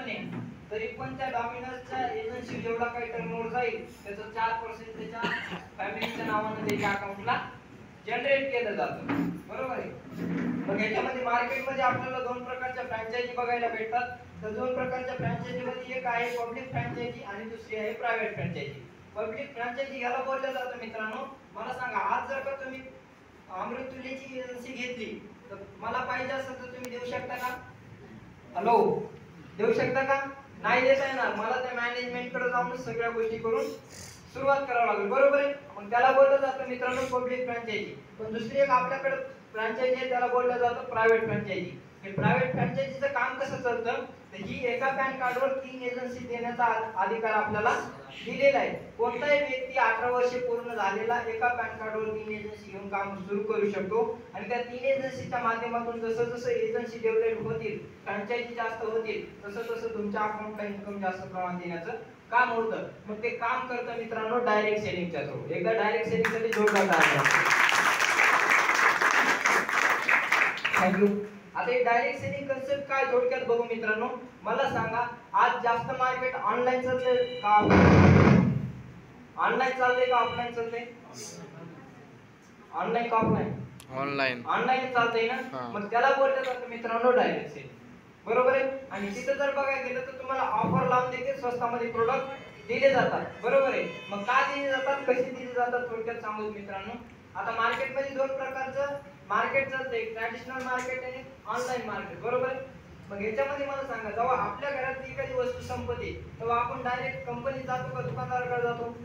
आहे तरी पण त्या डॉमिनोजच्या एजन्सी जेवढा काही टर्नओव्हर जाईल त्याचं 4% त्याच्या फॅमिलीच्या नावाने त्याच्या अकाउंटला जनरेट केलं जातं, बरोबर आहे. मग याच्यामध्ये मार्केटमध्ये आपल्याला दोन प्रकारच्या फ्रँचायझी बघायला भेटतात. तर दोन प्रकारच्या फ्रँचायझी मध्ये एक आहे पब्लिक फ्रँचायझी आणि दुसरी आहे प्रायव्हेट फ्रँचायझी. पब्लिक फ्रँचायझी याला बोललं जातं मित्रांनो. मला सांगा, आज जर का तुम्ही अमृततुल्यची एजन्सी घेतली तर मला पाहिजे असेल तर तुम्ही देऊ शकता का? हॅलो, देऊ शकता का? नाही देता येणार. मला त्या मॅनेजमेंट कडे जाऊन सगळ्या गोष्टी करून सुरुवात करावं लागेल, बरोबर आहे. मग त्याला बोललं जातं मित्रांनो पब्लिक फ्रँचायझी. पण दुसरी एक आपल्याकडे फ्रँचायझी आहे त्याला बोललं जातं प्रायव्हेट फ्रँचायझी. हे प्रायव्हेट फ्रँचायझीचं काम कसं चालतं तर ही एका पॅन कार्डवर 3 एजन्सी देण्याचा अधिकार आपल्याला दिलेला आहे. कोणताही व्यक्ती 18 वर्षे पूर्ण झालेला एका पॅन कार्डवर 3 एजन्सी घेऊन काम सुरू करू शकतो आणि त्या 3 एजन्सीच्या माध्यमातून जसं जसं एजन्सी डेव्हलप होतील, फ्रँचायझी जास्त होतील, तसं तसं तुमच्या अकाउंटला इन्कम जास्त प्रमाणात देण्याचं काम होतं. मग ते काम करतं मित्रांनो डायरेक्ट सेलिंगच्या थ्रू. एकदा डायरेक्ट सेलिंगसाठी जोडला जातो. थँक्यू. आता हे डायरेक्ट सेलिंग कन्सेप्ट काय थोडक्यात बघू मित्रांनो. मला सांगा, आज जास्त मार्केट ऑनलाईन चालतंय का ऑनलाईन चालतंय का ऑफलाईन चालतंय? ऑनलाईन का ऑफलाईन? ऑनलाईन. ऑनलाईन चालतंय ना. मग त्याला बोललं जातं मित्रांनो डायरेक्ट सेलिंग, बरोबर आहे. आणि तिथं जर बघायला गेलं तर तुम्हाला ऑफर लावून देखील स्वस्तामध्ये प्रोडक्ट दिले जातात, बरोबर आहे. मग का दिले जातात, कशी दिली जातात थोडक्यात सांगू मित्रांनो. आता मार्केटमध्ये दोन प्रकारचं मार्केट चालतंय, ट्रॅडिशनल मार्केट आणि ऑनलाईन मार्केट, बरोबर आहे. मग याच्यामध्ये मला सांगा, जेव्हा आपल्या घरातली एखादी वस्तू संपते तेव्हा आपण डायरेक्ट कंपनीत जातो का दुकानदाराकडे जातो?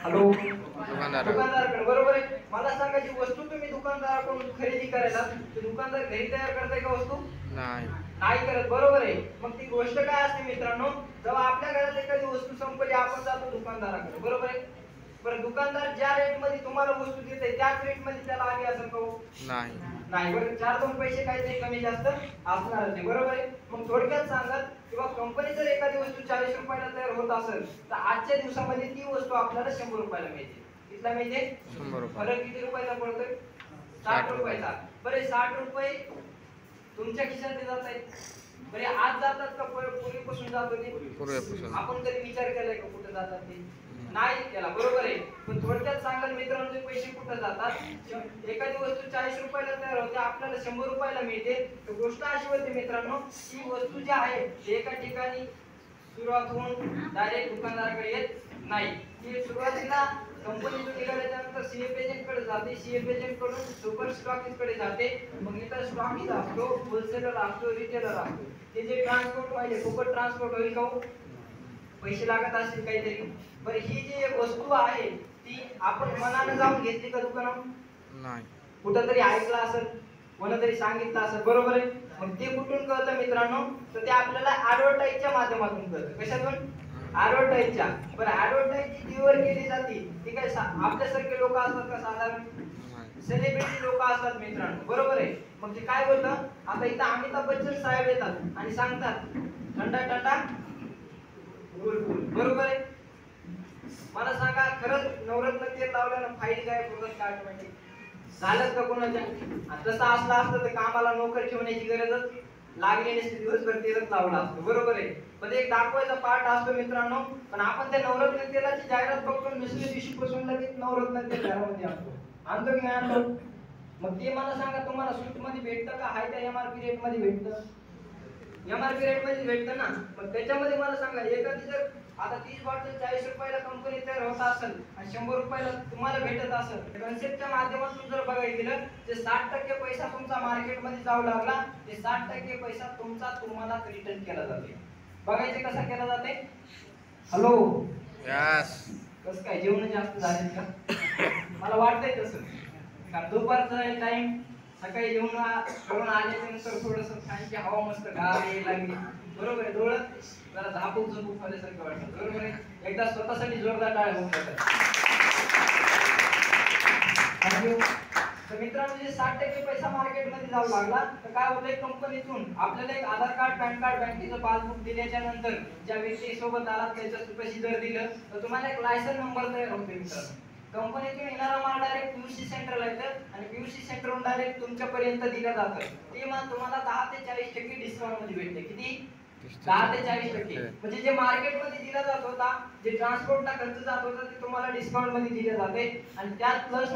हॅलो, दुकानदाराकडे, बरोबर आहे. मला सांगा, जी वस्तू तुम्ही दुकानदाराकडून खरेदी करायला ते दुकानदार घरी तयार करताय का वस्तू? नाही करत, बरोबर आहे. मग ती गोष्ट काय असते मित्रांनो, जेव्हा आपल्या घरात एखादी वस्तू संपली आपण जातो दुकानदाराकडे, बरोबर आहे. बरं, दुकानदार ज्या रेट मध्ये तुम्हाला वस्तू देते त्याच रेट मध्ये त्याला हवी असेल का? नाही. बरं, 4-2 पैसे काहीतरी कमी जास्त असणार नाही, बरोबर आहे. मग थोडक्यात सांगत किंवा कंपनी जर एखादी वस्तू 40 रुपयाला तयार होत असेल तर आजच्या दिवसामध्ये ती वस्तू आपल्याला 100 रुपयाला मिळते. कितीला मिळते? 100 रुपये. फरक किती रुपयाला पडतोय? 60 रुपयाचा. बरे, 60 रुपये तुमच्या खिशात जात आहेत. बरे, आज जातात का पूर्वीपासून जात होते? आपण कधी विचार केलाय का कुठे जातात ते? नाही केला, बरोबर आहे. पण थोडक्यात सांगाल मित्रांनो, ते पैसे कुठे जातात? एखादी वस्तू 40 रुपयाला तयार होते, आपल्याला 100 रुपयाला मिळते. तर गोष्ट अशी होते मित्रांनो, ही वस्तू जी आहे एका ठिकाणी सुरुवात होऊन डायरेक्ट दुकानदाराकडे येत नाही. ती सुरुवातीला कंपनीतून निघाल्याच्या नंतर सीएफ एजंट कडे जाते, सीएफ एजंट कडून सुपर स्टॉकिस्ट कडे जाते. मग इथं स्टॉकिस्ट असतो, होलसेलर असतो, रिटेलर असतो. ते जे ट्रान्सपोर्ट पाहिजे फुकट ट्रान्सपोर्ट होईल का? पैसे लागत असतील काहीतरी. बरं, ही जी वस्तू आहे ती आपण मनाने जाऊन घेतली का दुकानात? नाही. कुठंतरी ऐकलं असेल, कोणतरी सांगितलं असेल, बरोबर आहे. मग ते कुठून कळतं मित्रांनो, तर ते आपल्याला ऍडव्हर्टाइजच्या माध्यमातून कळतं. कशातून? ऍडव्हर्टाइजच्या. बरं, ऍडव्हर्टाइज जी टीव्हीवर केली जाते ती काय आपल्यासारखे लोक असतात का? साधारण सेलिब्रिटी लोक असतात मित्रांनो, बरोबर आहे. मग ते काय बोलतं, आता इथं अमिताभ बच्चन साहेब येतात आणि सांगतात थंडा थंडा बरोबर आहे. मला सांगा, खरंच नवरत्न तेल लावल्यानं फाईल काय प्रोडक्ट ऑटोमॅटिक झालं का कोणाच्या? तसं असलं असतं तर कामाला नोकर ठेवण्याची गरजच लागली नसती, दिवसभर तेलच लावलं असतं, बरोबर आहे. पण एक दाखवायचा पार्ट असतो मित्रांनो. पण आपण त्या नवरत्न तेलाची जाहिरात बघतो, दुसऱ्या दिवशीपासून लगेच नवरत्न तेल घरामध्ये आणतो की नाही आणतो? मग ते मला सांगा, तुम्हाला सूट मध्ये भेटतं का हाय त्या एमआरपी रेट मध्ये भेटतं? एमआरपी रेट मध्ये भेटतं ना. मग त्याच्यामध्ये मला सांगा, एखादी जर आता 30 बॉटल 40 रुपयाला कंपनी तयार होत असेल आणि 100 रुपयाला तुम्हाला भेटत असेल, कन्सेप्टच्या माध्यमातून जर बघायला गेलं तर 60% पैसा तुमचा मार्केटमध्ये जाऊ लागला, ते 60% पैसा तुमचा तुम्हाला रिटर्न केला जाते. बघायचे कसा केला जाते? Hello, yes. कसं काय, जेवण जास्त झाले का? मला वाटतंय तसं. कारण दुपारचा टाइम, सकाळी जेवण करून आल्यानंतर थोडस फॅनची हवा मस्त गार यायला लागली, बरोबर आहे. डोळं जरा झापूक झोपूक आल्यासारखं वाटतं, बरोबर आहे. एकदा स्वतःसाठी जोरदार टाळ्या होऊन जातात. तर मित्रांनो, जे 60% पैसा मार्केटमध्ये जाऊ लागला तर काय होतंय, कंपनीतून आपल्याला एक आधार कार्ड, पॅन कार्ड, बँकेचं पासबुक दिल्याच्या नंतर ज्या व्यक्ती सोबत आला त्याच्या पैसे जर दिलं तर तुम्हाला एक लायसन नंबर तयार होतोय मित्रांनो. कंपनीतून येणारा माल डायरेक्ट पीयूसी सेंटरला येतं आणि पीयूसी सेंटरहून डायरेक्ट तुमच्यापर्यंत दिला जातं. ते माल तुम्हाला 10 ते 40% डिस्काउंट मध्ये भेटते. किती? 10 ते 40%. म्हणजे जे मार्केटमध्ये दिला जात होता, जे ट्रान्सपोर्टला खर्च जात होता, ते तुम्हाला डिस्काउंट मध्ये दिले जाते आणि त्यात प्लस